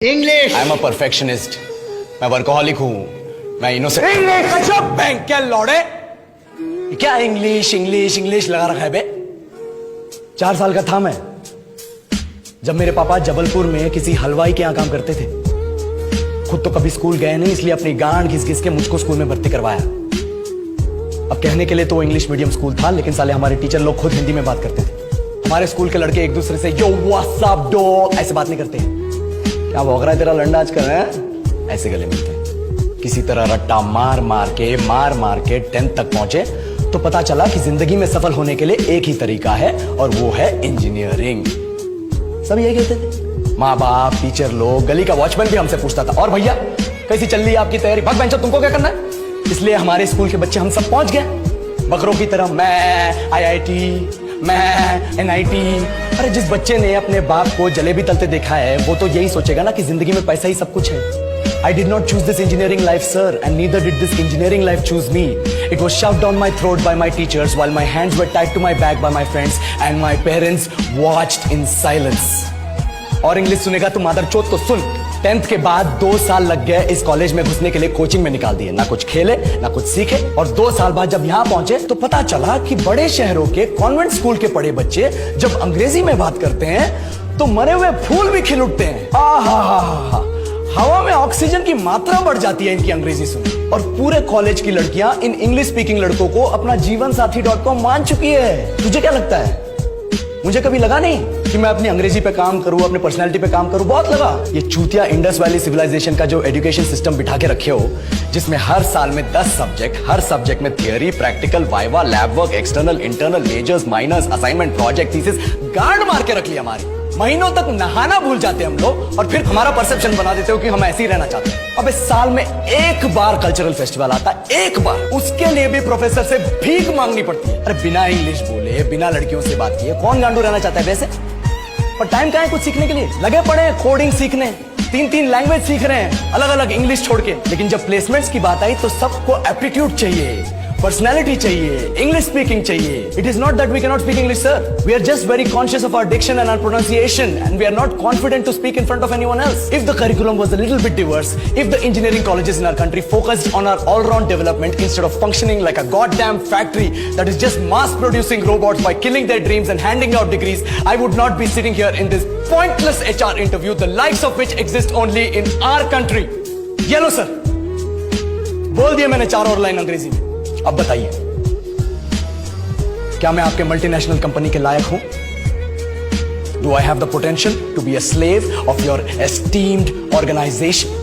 English. I am a perfectionist. मैं workaholic हूँ। मैं इनोसेंट। इंग्लिश। अच्छा बैंक क्या लौड़े, क्या इंग्लिश इंग्लिश इंग्लिश लगा रखा है बे। 4 साल का था मैं जब मेरे पापा जबलपुर में किसी हलवाई के यहां काम करते थे। खुद तो कभी स्कूल गए नहीं, इसलिए अपनी गांड घिस घिस के मुझको स्कूल में भर्ती करवाया। अब कहने के लिए तो इंग्लिश मीडियम स्कूल था, लेकिन साले हमारे टीचर लोग खुद हिंदी में बात करते थे। हमारे स्कूल के लड़के एक दूसरे से यो व्हाट्स अप डॉग ऐसे बात नहीं करते। क्या भौंक रहा है तेरा लंडा आजकल है, ऐसे गले मिलते हैं। किसी तरह रट्टा मार मार के 10th तक पहुंचे तो पता चला कि जिंदगी में सफल होने के लिए एक ही तरीका है और वो है इंजीनियरिंग। सब यही कहते थे, माँ बाप, टीचर लोग, गली का वॉचमैन भी हमसे पूछता था, और भैया कैसी चल रही है आपकी तैयारी, भाग बेंचो तुमको क्या करना है। इसलिए हमारे स्कूल के बच्चे हम सब पहुंच गए बकरों की तरह। मैं IIT, मैं NIT। अरे जिस बच्चे ने अपने बाप को जलेबी तलते देखा है वो तो यही सोचेगा ना कि जिंदगी में पैसा ही सब कुछ है। I did not choose this engineering life, sir, and neither did this engineering life choose me. It was shoved down my throat by my teachers while my hands were tied to my back by my friends and my parents watched in silence. और English सुनेगा तो मादरचोद तो सुन। 10th के बाद 2 साल लग गए इस कॉलेज में घुसने के लिए, कोचिंग में निकाल दिए। ना कुछ खेले ना कुछ सीखे, और 2 साल बाद जब यहाँ पहुंचे तो पता चला कि बड़े शहरों के कॉन्वेंट स्कूल के पढ़े बच्चे जब अंग्रेजी में बात करते हैं तो मरे हुए फूल भी खिल उठते हैं। आहा, हवा में ऑक्सीजन की मात्रा बढ़ जाती है इनकी अंग्रेजी सुन। और पूरे कॉलेज की लड़कियां इन इंग्लिश स्पीकिंग लड़कों को अपना जीवन साथी .com मान चुकी है। तुझे क्या लगता है, मुझे कभी लगा नहीं कि मैं अपनी अंग्रेजी पे काम करूं, अपनी पर्सनालिटी पे काम करूं? बहुत लगा। ये चूतिया इंडस वैली सिविलाइजेशन का जो एजुकेशन सिस्टम बिठा के रखे हो, जिसमें हर साल में 10 सब्जेक्ट, हर सब्जेक्ट में theory, practical, viva, lab work, external, internal, majors, minors, assignment, project, thesis, गांड मार के रख ली हमारी। महीनों तक नहाना भूल जाते हम लोग और फिर हमारा परसेप्शन बना देते हो कि हम ऐसे ही रहना चाहते हैं। अब इस साल में एक बार कल्चरल फेस्टिवल आता है, एक बार, उसके लिए भी प्रोफेसर से भीख मांगनी पड़ती है। अरे बिना इंग्लिश बोले, बिना लड़कियों से बात किए कौन गांडू रहना चाहता है वैसे। पर टाइम कहाँ है कुछ सीखने के लिए, लगे पड़े हैं कोडिंग सीखने, 3 लैंग्वेज सीख रहे हैं अलग अलग इंग्लिश छोड़ के। लेकिन जब प्लेसमेंट्स की बात आई तो सबको एप्टीट्यूड चाहिए, पर्सनैलिटी चाहिए, इंग्लिश स्पीकिंग चाहिए। It is not that we cannot speak English, sir. We are just very conscious of our diction and our pronunciation, and we are not confident to speak in front of anyone else. If the curriculum was a little bit diverse, if the engineering colleges in our country focused on our all-round development instead of functioning like a goddamn factory that is just mass-producing robots by killing their dreams and handing out degrees, I would not be sitting here in this pointless HR interview, the likes of which exist only in our country. Yellow, sir. बोल दिया मैंने 4 और line अंग्रेजी में। अब बताइए, क्या मैं आपके मल्टीनेशनल कंपनी के लायक हूं? Do I have the potential to be a slave of your esteemed organization?